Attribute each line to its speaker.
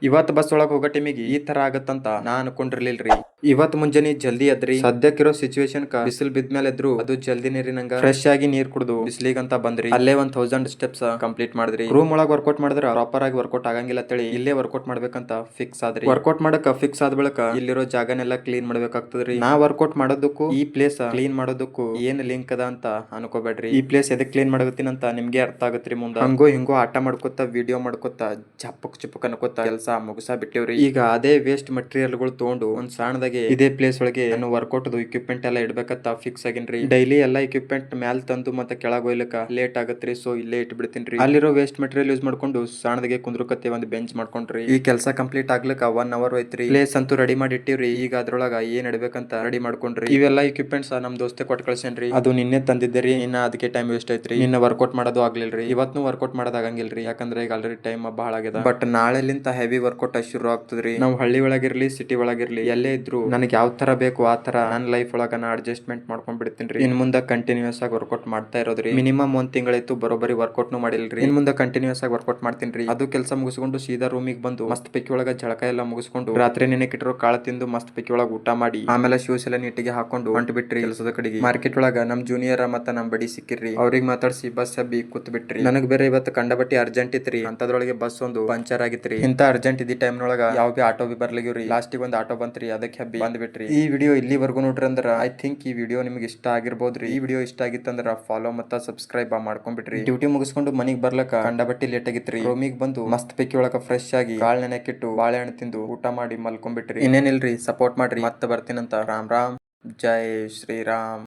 Speaker 1: ಇವತ್ ಬಸ್ ಒಳಗ್ ಹೋಗೋ ಟೈಮಿಗೆ ಈ ತರ ಆಗತ್ತಂತ ನಾ ಅನ್ಕೊಂಡಿರ್ಲಿಲ್ರಿ. ಇವತ್ ಮುಂಜಾನೆ ಜಲ್ದಿ ಎದ್ರಿ. ಸದ್ಯಕ್ಕಿರೋ ಸಿಚುವೇಶನ್ ಬಿಸಿಲ್ ಬಿದ್ಮೇಲೆ ಎದ್ರು ಅದು ಜಲ್ದಿ ನೀರಿನಂಗ ಫ್ರೆಶ್ ಆಗಿ ನೀರ್ ಕುಡ್ದು ಬಿಸ್ಲಿಗಂತ ಬಂದ್ರಿ. ಅಲ್ಲೇ 1000 ಸ್ಟೆಪ್ಸ್ ಕಂಪ್ಲೀಟ್ ಮಾಡಿದ್ರಿ. ರೂಮ್ ಒಳಗ್ ವರ್ಕೌಟ್ ಮಾಡಿದ್ರ ಪ್ರಾಪರ್ ಆಗಿ ವರ್ಕೌಟ್ ಆಗಂಗಿಲ್ಲ ತಳಿ ಇಲ್ಲೇ ವರ್ಕೌಟ್ ಮಾಡ್ಬೇಕಂತ ಫಿಕ್ಸ್ ಆದ್ರಿ. ವರ್ಕೌಟ್ ಮಾಡಕ ಫಿಕ್ಸ್ ಆದ ಬಳಿಕ ಇಲ್ಲಿರೋ ಜಾಗನೆಲ್ಲ ಕ್ಲೀನ್ ಮಾಡ್ಬೇಕಾಗ್ತದ್ರಿ. ನಾ ವರ್ಕೌಟ್ ಮಾಡೋದಕ್ಕೂ ಈ ಪ್ಲೇಸ್ ಕ್ಲೀನ್ ಮಾಡೋದಕ್ಕೂ ಏನ್ ಲಿಂಕ್ ಅದ ಅಂತ ಅನ್ಕೋಬೇಡ್ರಿ. ಈ ಪ್ಲೇಸ್ ಎದಕ್ ಕ್ಲೀನ್ ಮಾಡಕತ್ತೀನಿ ಅಂತ ನಿಮ್ಗೆ ಅರ್ಥ ಆಗತ್ರಿ ಮುಂದ. ಹಂಗೋ ಹಿಂಗೋ ಆಟ ಮಾಡ್ಕೊತ ವಿಡಿಯೋ ಮಾಡ್ಕೊತ ಚಪ್ಪಕ್ ಅನ್ಕೋತ ಕೆಲಸ ಮುಗಿಸ ಬಿಟ್ಟೇವ್ರಿ. ಈಗ ಅದೇ ವೇಸ್ಟ್ ಮಟೀರಿಯಲ್ ಗಳು ತಗೊಂಡು ಒಂದ್ ಸಣ್ಣದಾಗೆ ಇದೇ ಪ್ಲೇಸ್ ಒಳಗೆ ನಾನು ವರ್ಕೌಟ್ ಇಕ್ವಿಪ್ಮೆಂಟ್ ಎಲ್ಲ ಇಡ್ಬೇಕಂತ ಫಿಕ್ಸ್ ಆಗಿನ್ರಿ. ಡೈಲಿ ಎಲ್ಲಾ ಇಕ್ವಿಪ್ಮೆಂಟ್ ಮ್ಯಾಲ್ ತಂದು ಮತ್ತೆ ಕೆಳಗ್ ಒಯ್ಲಕ ಲೇಟ್ ಆಗತ್ರಿ. ಸೊ ಇಲ್ಲೇ ಇಟ್ಬಿಡ್ತೀನ್ರಿ. ಅಲ್ಲಿರೋ ವೇಸ್ಟ್ ಮಟೀರಿಯಲ್ ಯೂಸ್ ಮಾಡ್ಕೊಂಡು ಸಣ್ಣದಾಗೆ ಕುಂದ್ರಕತ್ತೆ ಒಂದ್ ಬೆಂಚ್ ಮಾಡ್ಕೊಂಡ್ರಿ. ಈ ಕೆಲಸ ಕಂಪ್ಲೀಟ್ ಆಗ್ಲಕ್ಕ 1 ಅವರ್ ಐತ್ರಿ. ಪ್ಲೇಸ್ ಅಂತೂ ರೆಡಿ ಮಾಡಿ ಇಟ್ಟಿವ್ರಿ. ಈಗ ಅದ್ರೊಳಗ ಏನ್ ಇಡ್ಬೇಕಂತ ರೆಡಿ ಮಾಡ್ಕೊಂಡ್ರಿ. ಇವೆಲ್ಲಾ ಇಕ್ವಿಪ್ಮೆಂಟ್ಸ್ ನಮ್ ದೋಸ್ತೆ ಕೊಟ್ಟು ಕಳ್ಸೇನ್ರಿ. ಅದು ನಿನ್ನೆ ತಂದಿದ್ದರಿ. ಇನ್ನ ಅದಕ್ಕೆ ಟೈಮ್ ವೇಸ್ಟ್ ಐತ್ರಿ. ನಿನ್ನ ವರ್ಕೌಟ್ ಮಾಡೋದು ಆಗ್ಲಿಲ್ರಿ. ಇವತ್ನು ವರ್ಕೌಟ್ ಮಾಡೋದಾಗಂಗಿಲ್ರಿ. ಯಾಕಂದ್ರೆ ಈಗ ಆಲ್ರೆಡಿ ಟೈಮ್ ಬಹಳ ಆಗ್ಯದ. ಬಟ್ ನಾಳೆಲಿಂತ ಹೆವಿ ವರ್ಕೌಟ್ ಶುರು ಆಗ್ತದ್ರಿ. ನಾವ್ ಹಳ್ಳಿ ಒಳಗಿರ್ಲಿ ಸಿಟಿ ಒಳಗಿರ್ಲಿ ಎಲ್ಲೇ ಇದ್ರು ನನಗೆ ಯಾವ ತರ ಬೇಕು ಆ ತರ ನನ್ನ ಲೈಫ್ ಒಳಗ ನಾ ಅಡ್ಜಸ್ಟ್ಮೆಂಟ್ ಮಾಡ್ಕೊಂಡ್ ಬಿಡ್ತೀನಿ. ಇನ್ ಮುಂದೆ ಕಂಟಿನ್ಯೂಸ್ ಆಗಿ ವರ್ಕೌಟ್ ಮಾಡ್ತಾ ಇರೋದ್ರಿ. ಮಿನಿಮಮ್ 1 ತಿಂಗಳಾಯ್ತು ಬರೋಬ್ಬರಿ ವರ್ಕೌಟ್ ಮಾಡಿಲ್ರಿ. ಇನ್ ಮುಂದೆ ಕಂಟಿನ್ಯೂಸ್ ಆಗಿ ವರ್ಕೌಟ್ ಮಾಡ್ತೀನಿ. ಅದು ಕೆಲಸ ಮುಗಿಸ್ಕೊಂಡು ಸೀದಾ ರೂಮಿಗೆ ಬಂದು ಮಸ್ತ್ ಪೈಕಿ ಒಳಗ ಜಳಕ ಎಲ್ಲ ಮುಗಿಸ್ಕೊಂಡು ರಾತ್ರಿ ನೆನೆಕಿಟ್ಟಿರೋ ಕಾಳು ತಿಂದು ಮಸ್ತ್ ಪೈಕಿ ಒಳಗ ಊಟ ಮಾಡಿ ಆಮೇಲೆ ಶೂಸ್ ಎಲ್ಲ ನೀಟಿಗೆ ಹಾಕೊಂಡು ಹೊಂಟ್ ಬಿಟ್ರಿ ಕೆಲಸದ ಕಡೆಗೆ. ಮಾರ್ಕೆಟ್ ಒಳಗ ನಮ್ ಜೂನಿಯರ್ ಮತ್ತೆ ನಮ್ ಬಡಿ ಸಿಕ್ಕಿರ್ರಿ. ಅವ್ರಿಗೆ ಮಾತಾಡ್ಸಿ ಬಸ್ ಹಬ್ಬಿ ಕೂತ್ ಬಿಟ್ರಿ. ನನಗ್ ಬೇರೆ ಇವತ್ತು ಕಂಡಬಟ್ಟಿ ಅರ್ಜೆಂಟ್ ಇತ್ರಿ. ಅಂತದ್ರೊಳಗೆ ಬಸ್ ಒಂದು ಪಂಚರ್ ಆಗಿತ್ರಿ. ಇಂತ ಅರ್ಜೆಂಟ್ ಇದ್ದ ಟೈಮ್ ನೊಳಗ ಯಾವ ಬಿ ಆಟೋ ಬಿ ಬರ್ಲಿಗ್ರಿ. ಲಾಸ್ಟಿಗೆ ಒಂದು ಆಟೋ ಬಂತ್ರಿ. ಅದಕ್ಕೆ ಹಬ್ಬಿ ಬಂದ್ ಬಿಟ್ರಿ. ಈ ವಿಡಿಯೋ ಇಲ್ಲಿವರೆಗೂ ನೋಡ್ರಿ ಅಂದ್ರ ಐ ಥಿಂಕ್ ಈ ವಿಡಿಯೋ ನಿಮ್ಗೆ ಇಷ್ಟ ಆಗಿರ್ಬೋದ್ರಿ. ಈ ವಿಡಿಯೋ ಇಷ್ಟ ಆಗಿತ್ತಂದ್ರ ಫಾಲೋ ಮತ್ತ ಸಬ್ಸ್ಕ್ರೈಬ್ ಮಾಡ್ಕೊಂಡ್ಬಿಟ್ರಿ. ಡ್ಯೂಟಿ ಮುಗಿಸ್ಕೊಂಡು ಮನಿಗ್ ಬರ್ಲಕ್ಕ ಕಂಡಬಟ್ಟಿ ಲೇಟ್ ಆಗಿತ್ರಿ. ರೂಮಿಗೆ ಬಂದು ಮಸ್ತ್ ಪೈಕಿ ಒಳಗ ಫ್ರೆಶ್ ಆಗಿ ಕಾಳ್ ನೆನೆಕಿಟ್ಟು ಬಾಳೆಹಣ್ಣು ತಿಂದು ಊಟ ಮಾಡಿ ಮಲ್ಕೊಂಡ್ಬಿಟ್ರಿ. ಇನ್ನೇನಿಲ್ರಿ ಸಪೋರ್ಟ್ ಮಾಡ್ರಿ. ಮತ್ತೆ ಬರ್ತೀನಂತ. ರಾಮ್ ರಾಮ್ ಜೈ ಶ್ರೀರಾಮ್.